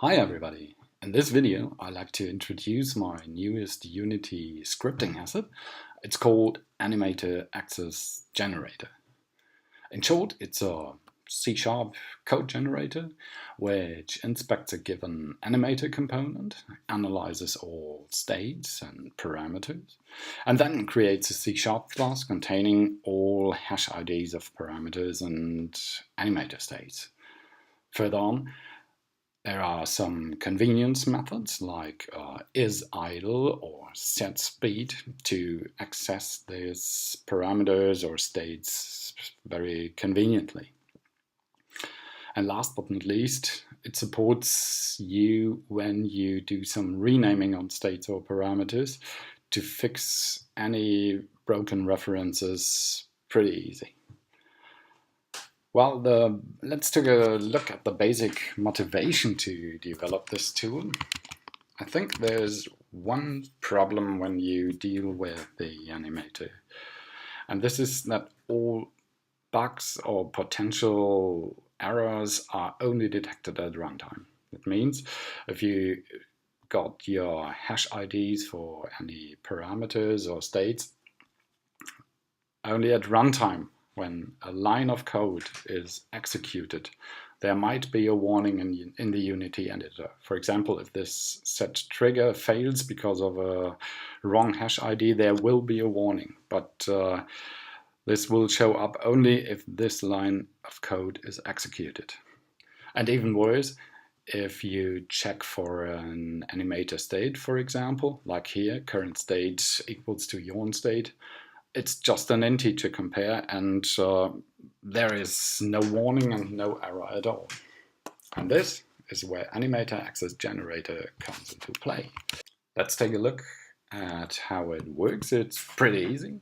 Hi everybody! In this video I'd like to introduce my newest Unity scripting asset. It's called Animator Access Generator. In short, it's a C# code generator which inspects a given animator component, analyzes all states and parameters, and then creates a C# class containing all hash IDs of parameters and animator states. Further on, there are some convenience methods like IsIdle or SetSpeed to access these parameters or states very conveniently. And last but not least, it supports you when you do some renaming on states or parameters to fix any broken references pretty easy. Well, let's take a look at the basic motivation to develop this tool. I think there's one problem when you deal with the animator, and this is that all bugs or potential errors are only detected at runtime. That means if you got your hash IDs for any parameters or states, only at runtime, when a line of code is executed, there might be a warning in the Unity editor. For example, if this set trigger fails because of a wrong hash ID, there will be a warning, but this will show up only if this line of code is executed. And even worse, if you check for an animator state, for example, like here, current state equals to yawn state, it's just an integer compare, and there is no warning and no error at all. And this is where Animator Access Generator comes into play. Let's take a look at how it works. It's pretty easy.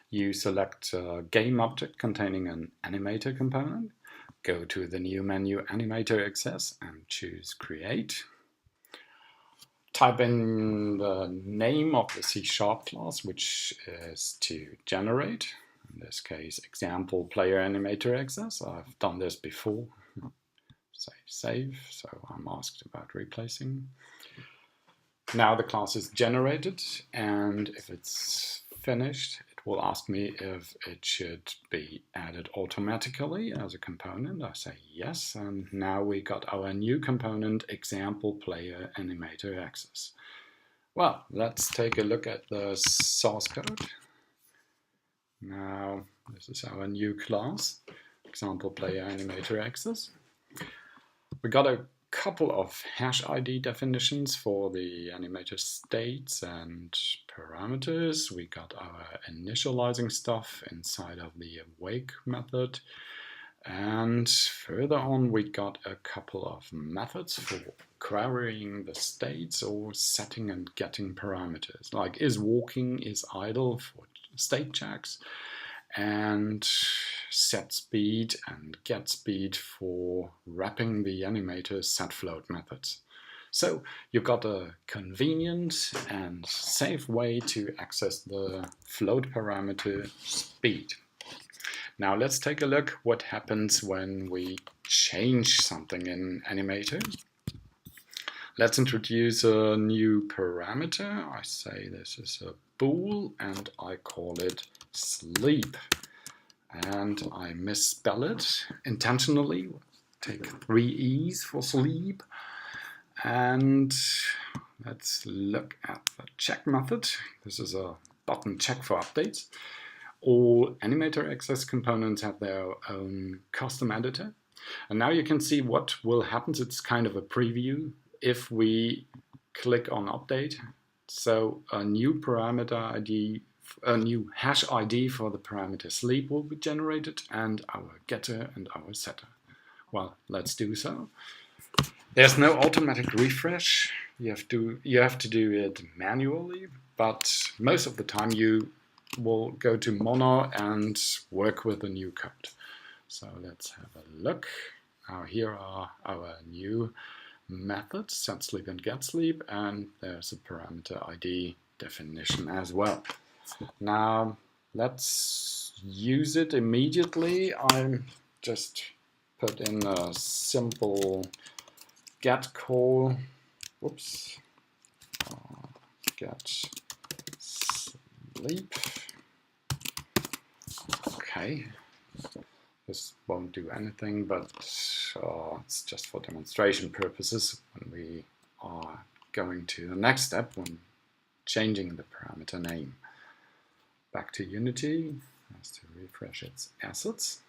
You select a game object containing an animator component, go to the new menu Animator Access and choose Create. Type in the name of the C# class, which is to generate. In this case, example player animator access. I've done this before. Save, so I'm asked about replacing. Now the class is generated, and if it's finished, it will ask me if it should be added automatically as a component. I say yes, and now we got our new component, example player animator access. Well, let's take a look at the source code. Now, this is our new class, example player animator access. We got a couple of hash ID definitions for the animator states and parameters. We got our initializing stuff inside of the awake method. And further on, we got a couple of methods for querying the states or setting and getting parameters, like isWalking, isIdle for state checks, and SetSpeed and getSpeed for wrapping the animator's setFloat methods. So you've got a convenient and safe way to access the float parameter speed. Now let's take a look what happens when we change something in Animator. Let's introduce a new parameter. I say this is a bool and I call it sleep. And I misspell it intentionally. Take 3 E's for sleep. And let's look at the check method. This is a button check for updates. All Animator Access components have their own custom editor. And now you can see what will happen. It's kind of a preview if we click on update. So a new parameter ID, a new hash ID for the parameter sleep will be generated, and our getter and our setter. Well, let's do so. There's no automatic refresh. You have to do it manually, but most of the time you will go to Mono and work with the new code. So let's have a look. Now here are our new methods, setSleep and getSleep, and there's a parameter ID definition as well. Now let's use it immediately. I'm just put in a simple get call, whoops, get sleep. Okay, this won't do anything, but it's just for demonstration purposes when we are going to the next step when changing the parameter name. Back to Unity, has to refresh its assets,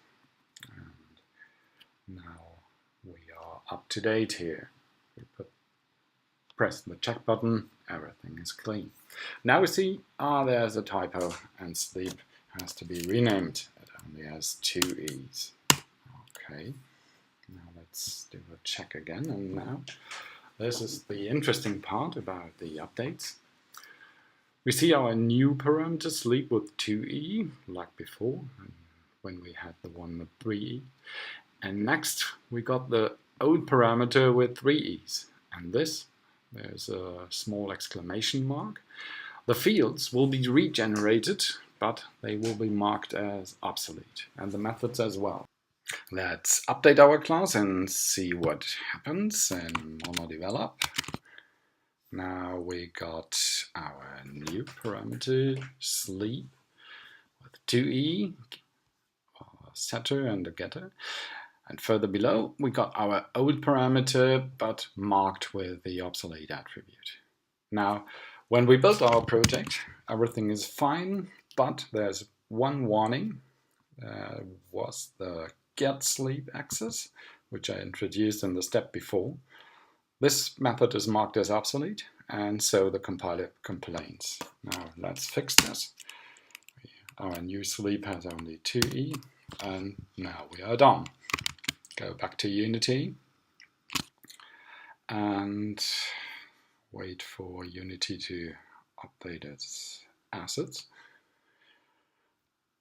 and now we are up to date here. We press the check button, everything is clean. Now we see, there's a typo and sleep has to be renamed. It only has 2 E's. Okay, now let's do a check again, and now this is the interesting part about the updates. We see our new parameter sleep with 2E, like before, when we had the one with 3E. And next, we got the old parameter with 3 E's. And this, there's a small exclamation mark. The fields will be regenerated, but they will be marked as obsolete, and the methods as well. Let's update our class and see what happens in MonoDevelop. Now we got our new parameter sleep with 2E, setter and a getter. And further below we got our old parameter but marked with the obsolete attribute. Now when we built our project, everything is fine, but there's one warning. Was the getSleep access, which I introduced in the step before. This method is marked as obsolete, and so the compiler complains. Now let's fix this. Our new sleep has only 2E, and now we are done. Go back to Unity and wait for Unity to update its assets.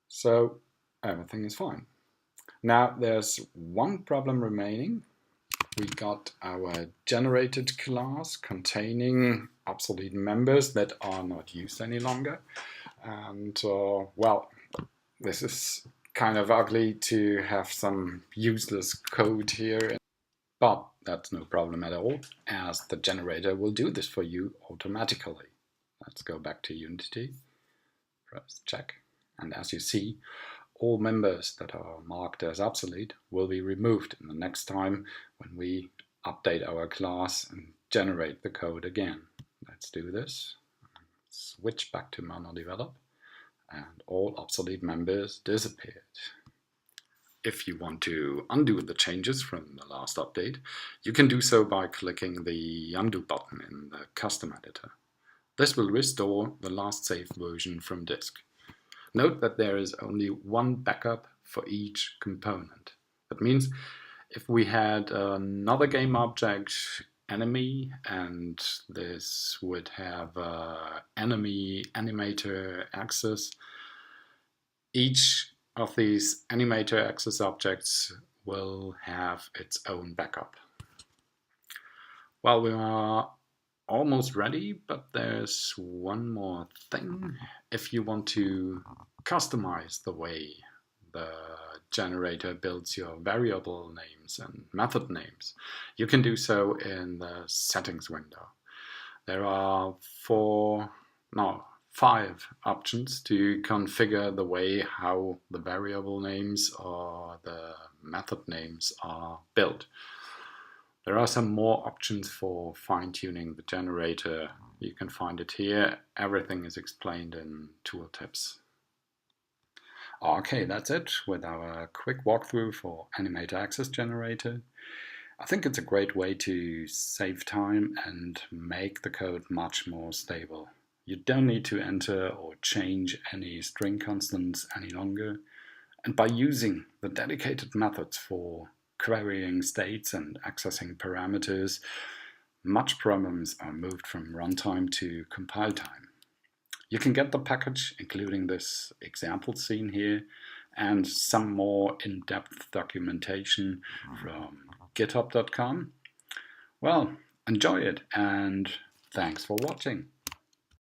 So everything is fine. Now there's one problem remaining. We got our generated class containing obsolete members that are not used any longer. And well, this is kind of ugly to have some useless code here. But that's no problem at all, as the generator will do this for you automatically. Let's go back to Unity, press check, and as you see, all members that are marked as obsolete will be removed in the next time when we update our class and generate the code again. Let's do this. Switch back to MonoDevelop, and all obsolete members disappeared. If you want to undo the changes from the last update, you can do so by clicking the undo button in the custom editor. This will restore the last saved version from disk. Note that there is only one backup for each component. That means if we had another game object, enemy, and this would have enemy Animator Access, each of these Animator Access objects will have its own backup. Well, we are almost ready, but there's one more thing. If you want to customize the way the generator builds your variable names and method names, you can do so in the settings window. There are 5 options to configure the way how the variable names or the method names are built. There are some more options for fine-tuning the generator. You can find it here. Everything is explained in tooltips. Okay, that's it with our quick walkthrough for Animator Access Generator. I think it's a great way to save time and make the code much more stable. You don't need to enter or change any string constants any longer. And by using the dedicated methods for querying states and accessing parameters, much problems are moved from runtime to compile time. You can get the package, including this example scene here, and some more in-depth documentation from github.com. Well, enjoy it, and thanks for watching.